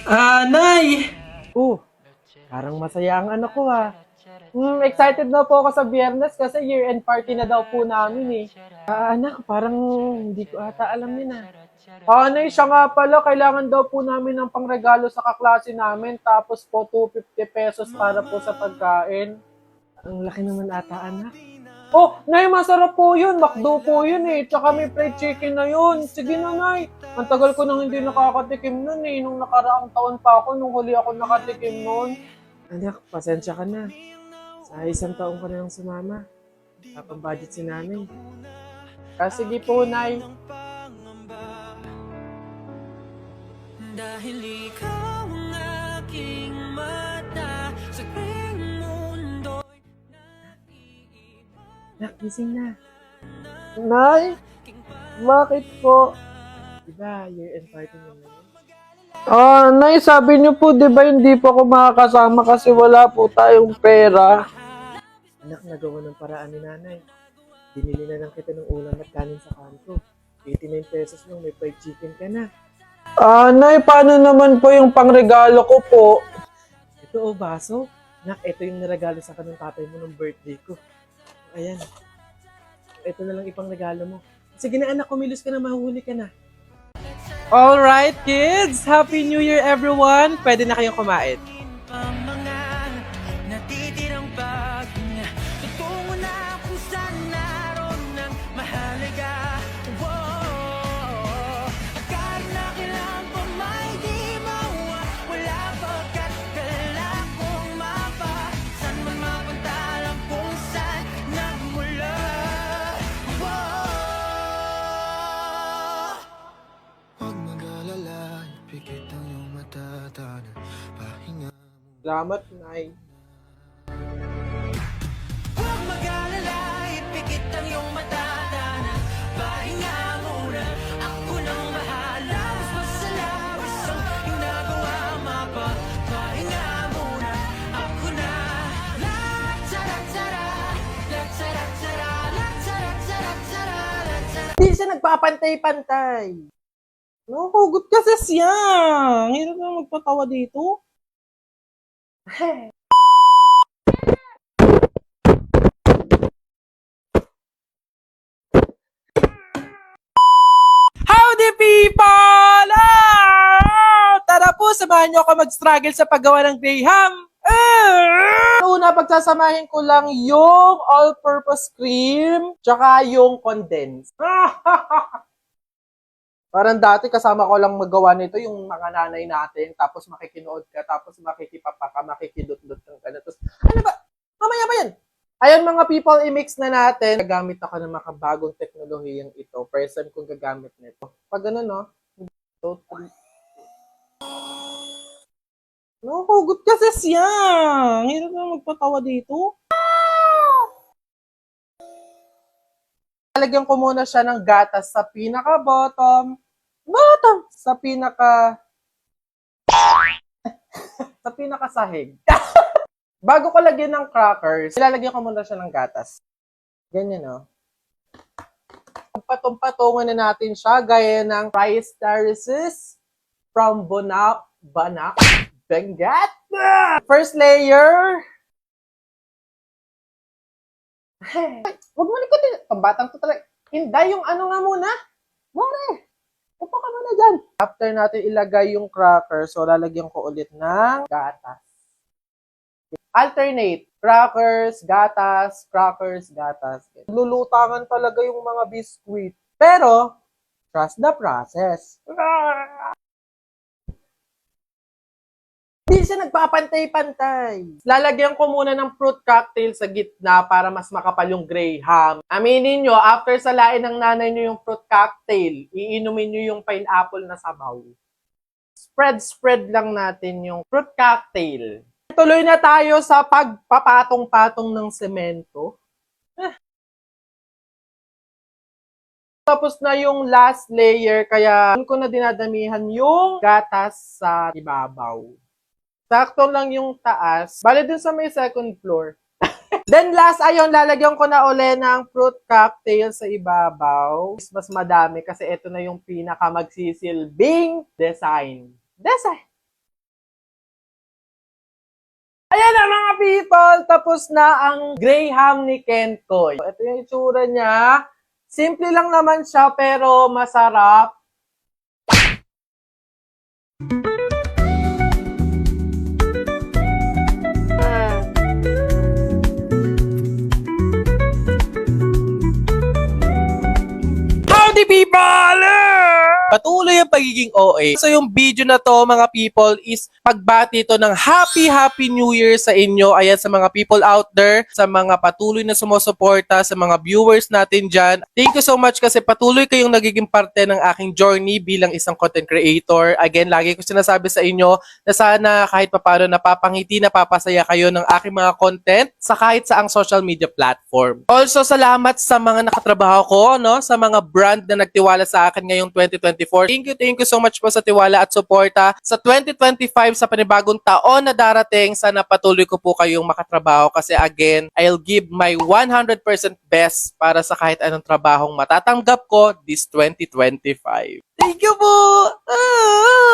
Nay! Oh, parang masaya ang anak ko ha. Excited na po ako sa Biyernes kasi year-end party na daw po namin eh. Anak, parang hindi ko ata alam yun ah. Nay, siya nga pala, kailangan daw po namin ng pangregalo sa kaklase namin, tapos po 250 pesos para po sa pagkain. Ang laki naman ata, anak. Oh, Nay, masarap po yun. McDo po yun eh. Tsaka may fried chicken na yun. Sige na, Nay. Ang tagal ko nang hindi nakakatikim nun eh. Nung nakaraang taon pa ako, nung huli ako nakatikim nun. Anak, pasensya ka na. Sa isang taon ka na lang sumama. Kapang budget si nanay. Sige po, Nay. Dahil ikaw ang aking mata sa tuwing mundo'y Anak, gising na. Nay, bakit po? Diba, year-end party niyo ngayon? Nay, sabi niyo po, di ba hindi po ako makakasama kasi wala po tayong pera? Anak, nagawa ng paraan ni nanay. Binili na lang kita ng ulam at kanin sa kanto. 89 pesos lang, may fried chicken ka na. Nay, paano naman po yung pangregalo ko po? Ito o, baso. Anak, ito yung niregalo sa kanong tatay mo ng birthday ko. Ayan. Ito na lang ipang regalo mo. Sige na anak, kumilos ka na, mahuhuli ka na. Alright kids! Happy New Year everyone! Pwede na kayong kumain. ang mga natitirang bagay tutungo na kung saan naroon ng mahalaga. Akala na kailangan pa may di mawawala pagkat kala kong mapa saan man mapunta alam kung saan nagmula. Huwag mag-alala, ipikit ang iyong matatanan. Pahinga. Salamat, Nay. Huwag mag-alala, ipikit ang iyong matatanan. Pahinga muna, ako nang bahala. Mas masalawas ang iyong nagawa, mapa. Pahinga muna, ako na. La-tsara-tsara, la-tsara-tsara, la-tsara-tsara-tsara, la-tsara. Hindi siya nagpapantay-pantay. Nakukugot kasi siya. Hirap na magpatawa dito. Howdy people! Tara po, samahan niyo ako mag-struggle sa paggawa ng Graham. Una, pagsasamahin ko lang yung all-purpose cream, tsaka yung condensed. Parang dati kasama ko lang magawa nito yung mga nanay natin, tapos makikinood ka, tapos makikipapa ka, makikidot-dot ka na. Tapos, ano ba? Mamaya ba yan? Ayan mga people, i-mix na natin. Gagamit ako ng makabagong teknolohiyang ito. First time kong gagamit nito. Pag ano, no? 2, 3. Nakukugot kasi siya. Hirap na magpatawa dito. Lalagyan ko muna siya ng gatas sa pinaka-bottom. Sa sa pinaka-sahig. Bago ko lagyan ng crackers, ilalagyan ko muna siya ng gatas. Ganyan, no? Patong-patungan na natin siya gaya ng rice terraces from Banak, Benguet. First layer. Huwag mo likutin. Ang batang to talaga. Hinday yung ano nga muna. Mare, upo ka muna dyan. After natin ilagay yung cracker, so lalagyan ko ulit ng gatas. Alternate. Crackers, gatas. Lulutangan talaga yung mga biscuit. Pero, trust the process. Hindi siya nagpapantay-pantay. Lalagyan ko muna ng fruit cocktail sa gitna para mas makapal yung Graham. Aminin nyo, after salain ng nanay nyo yung fruit cocktail, iinumin nyo yung pineapple na sabaw. Spread lang natin yung fruit cocktail. Tuloy na tayo sa pagpapatong-patong ng semento. Tapos na yung last layer, kaya ko na dinadamihan yung gatas sa ibabaw. Sakto lang yung taas. Bale dun sa may second floor. Then last, ayun, lalagyan ko na uli ng fruit cocktail sa ibabaw. Mas madami kasi ito na yung pinaka magsisilbing design. Ayan na mga people, tapos na ang Graham ni Kenkoy. Ito yung itsura niya. Simple lang naman siya pero masarap. Howdy people! Patuloy ang pagiging OA. So yung video na to mga people is pagbati to ng Happy New Year sa inyo. Ayan sa mga people out there, sa mga patuloy na sumusuporta, sa mga viewers natin dyan. Thank you so much kasi patuloy kayong nagiging parte ng aking journey bilang isang content creator. Again, lagi ko sinasabi sa inyo na sana kahit papano napapangiti, napapasaya kayo ng aking mga content sa kahit saang social media platform. Also, salamat sa mga nakatrabaho ko, no? Sa mga brand na nagtiwala sa akin ngayong 2024. Thank you so much po sa tiwala at suporta. Sa 2025, sa panibagong taon na darating, sana patuloy ko po kayong makatrabaho kasi again, I'll give my 100% best para sa kahit anong trabahong matatanggap ko this 2025. Thank you po!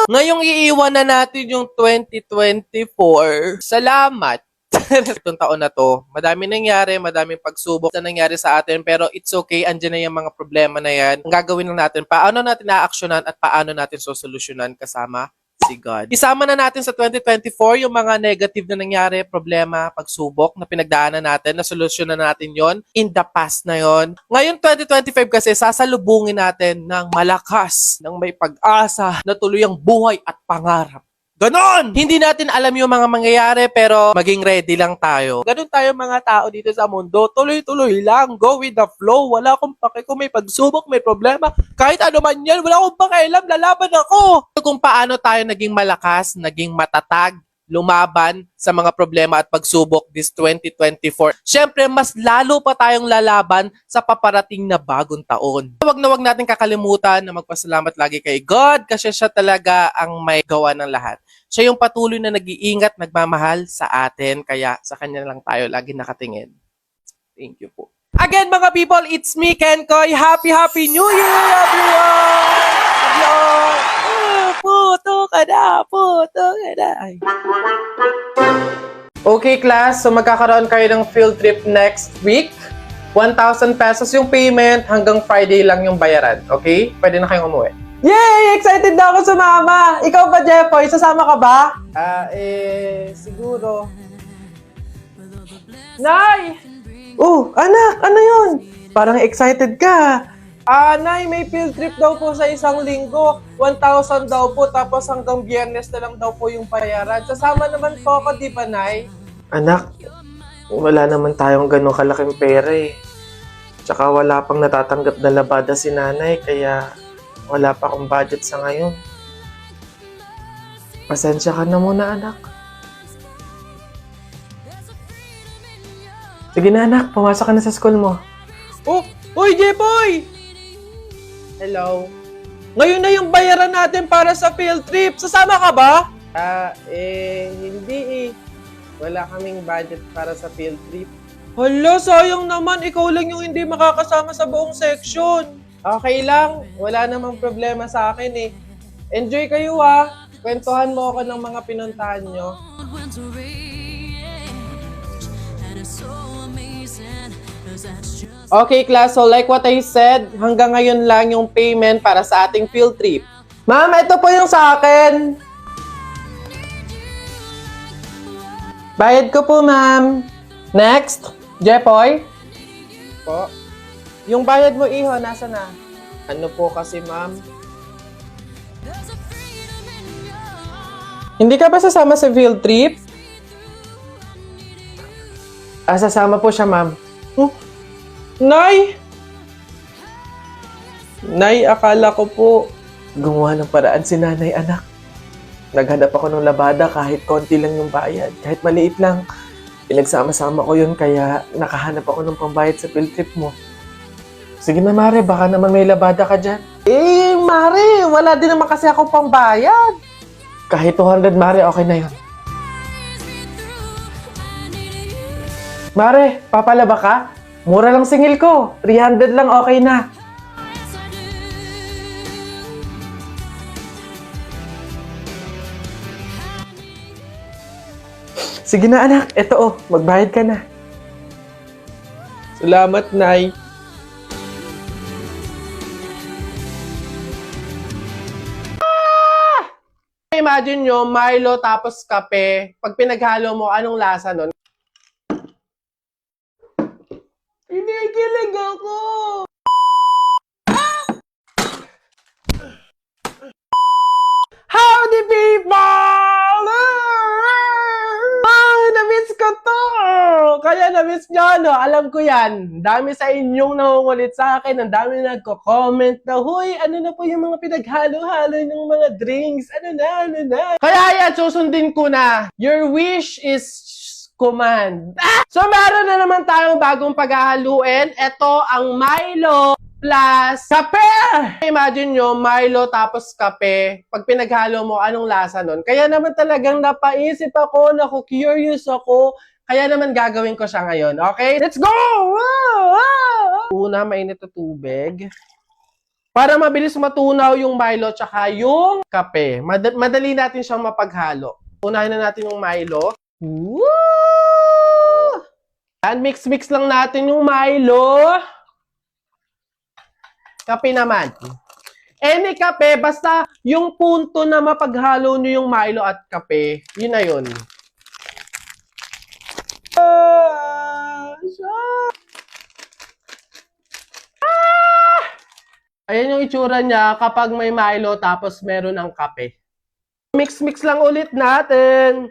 Ngayong iiwan na natin yung 2024. Salamat! Itong taon na to, madami nangyari, madaming pagsubok na nangyari sa atin, pero it's okay, andyan na yung mga problema na yan. Ang gagawin lang natin, paano natin na-actionan at paano natin sosolusyonan kasama si God. Isama na natin sa 2024 yung mga negative na nangyari, problema, pagsubok na pinagdaanan natin, na solusyonan natin yon in the past na yon. Ngayon 2025 kasi sasalubungin natin ng malakas, ng may pag-asa, na tuloy ang buhay at pangarap. Ganon! Hindi natin alam yung mga mangyayari pero maging ready lang tayo. Ganon tayo mga tao dito sa mundo. Tuloy-tuloy lang. Go with the flow. Wala akong pake kung may pagsubok, may problema. Kahit ano man yan, wala akong pakialam. Lalaban ako. Kung paano tayo naging malakas, naging matatag, lumaban sa mga problema at pagsubok this 2024. Siyempre, mas lalo pa tayong lalaban sa paparating na bagong taon. Huwag na huwag natin kakalimutan na magpasalamat lagi kay God kasi siya talaga ang may gawa ng lahat. Siya yung patuloy na nag-iingat, nagmamahal sa atin, kaya sa kanya lang tayo lagi nakatingin. Thank you po. Again mga people, it's me, Kenkoy. Happy New Year, everyone! Hello! Puto ka na! Ay. Okay class, so magkakaroon kayo ng field trip next week. 1,000 pesos yung payment, hanggang Friday lang yung bayaran. Okay? Pwede na kayong umuwi. Yay! Excited na ako sumama! Ikaw ba, Jeffoy? Sasama ka ba? Siguro. Nay! Oh, anak! Ano yun? Parang excited ka. Nay, may field trip daw po sa isang linggo. 1,000 daw po, tapos hanggang Biyernes na lang daw po yung bayaran. Sasama naman po ako, di ba, Nay? Anak, wala naman tayong ganong kalaking pera eh. Tsaka wala pang natatanggap na labada si nanay, kaya wala pa akong budget sa ngayon. Pasensya ka na muna, anak. Sige na, anak. Pumasok ka na sa school mo. Oh! Hoy, J-Boy! Hello? Ngayon na yung bayaran natin para sa field trip. Sasama ka ba? Hindi eh. Wala kaming budget para sa field trip. Hala, sayang naman. Ikaw lang yung hindi makakasama sa buong section. Okay lang. Wala namang problema sa akin eh. Enjoy kayo ah. Kwentuhan mo ako ng mga pinuntahan nyo. Okay class, so like what I said, hanggang ngayon lang yung payment para sa ating field trip. Ma'am, ito po yung sa akin. Bayad ko po, ma'am. Next, Jeffoy. Po. Yung bayad mo, iho, nasa na? Ano po kasi, ma'am? Hindi ka ba sasama sa field trip? Sasama po siya, ma'am. Nay! Nay, akala ko po gumawa ng paraan si nanay, anak. Naghanap ako ng labada kahit konti lang yung bayad. Kahit maliit lang. Pinagsama-sama ko yun kaya nakahanap ako ng pambayad sa field trip mo. Sige na, Mare. Baka naman may labada ka dyan. Mare. Wala din naman kasi ako pambayad. Kahit 200, Mare. Okay na yun. Mare, papalaba ka? Mura lang singil ko. 300 lang, okay na. Sige na anak, eto oh, magbayad ka na. Salamat, Nay. Imagine nyo, Milo tapos kape. Pag pinaghalo mo, anong lasa nun? Kinikilig ako! Howdy people! Na-miss ko to! Kaya na-miss nyo, no? Alam ko yan. Dami sa inyong nangungulit sa akin. Ang dami nagko-comment na, huy, ano na po yung mga pinaghalo-halo ng mga drinks? Ano na? Kaya yan, susundin ko na. Your wish is command. So, meron na naman tayong bagong paghahaluin. Ito ang Milo plus kape! Imagine nyo, Milo tapos kape. Pag pinaghalo mo, anong lasa nun? Kaya naman talagang napaisip ako, curious ako. Kaya naman gagawin ko siya ngayon. Okay? Let's go! Una, mainit na tubig. Para mabilis matunaw yung Milo tsaka yung kape. Madali natin siyang mapaghalo. Unahin na natin yung Milo. Woo! And mix lang natin yung Milo. Kape naman. Any kape, basta yung punto na mapaghalo nyo yung Milo at kape, yun na yun. Ayan yung itsura niya kapag may Milo tapos meron ng kape. Mix lang ulit natin.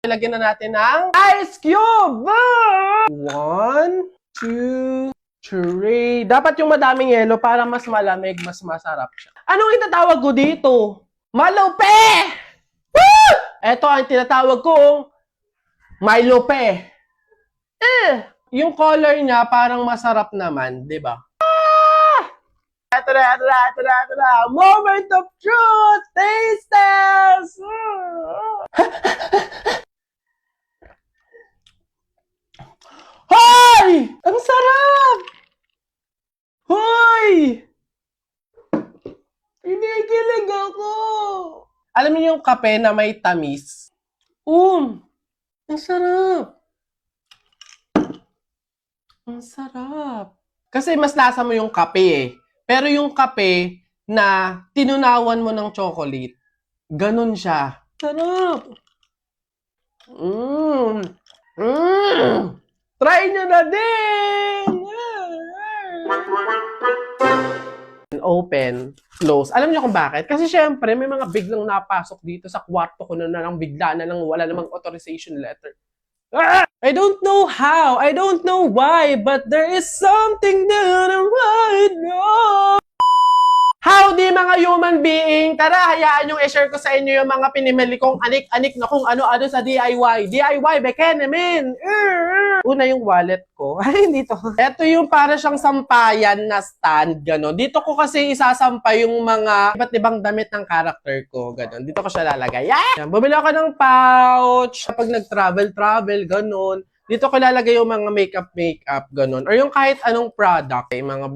Lagyan na natin ng ice cube! 1, 2, 3. Dapat yung madaming yelo para mas malamig, mas masarap siya. Anong itatawag ko dito? Malupe! Woo! Ito ang tinatawag kong Milope. Yung color niya parang masarap naman, di ba? Ito na. Moment of truth! Taste test! Hoy! Ang sarap! Hoy! Kinikilig ako! Alam niyo yung kape na may tamis? Ang sarap! Ang sarap! Kasi mas lasa mo yung kape eh. Pero yung kape na tinunawan mo ng chocolate, ganun siya. Sarap! Try nyo na din! Open, close. Alam niyo kung bakit? Kasi syempre, may mga biglang napasok dito sa kwarto ko na lang bigla na lang wala namang authorization letter. I don't know how, I don't know why, but there is something that I right now. Howdy mga human being! Tara, hayaan yung i-share ko sa inyo yung mga pinimili kong anik-anik na kung ano-ano sa DIY. DIY, bekenemin! Una yung wallet ko. Ay, dito. Ito yung para siyang sampayan na stand, gano'n. Dito ko kasi isasampay yung mga iba't ibang damit ng character ko, gano'n. Dito ko siya lalagay. Yan! Bumili ako ng pouch. Kapag nag-travel, gano'n. Dito ko lalagay yung mga makeup, gano'n. Or yung kahit anong product. Mga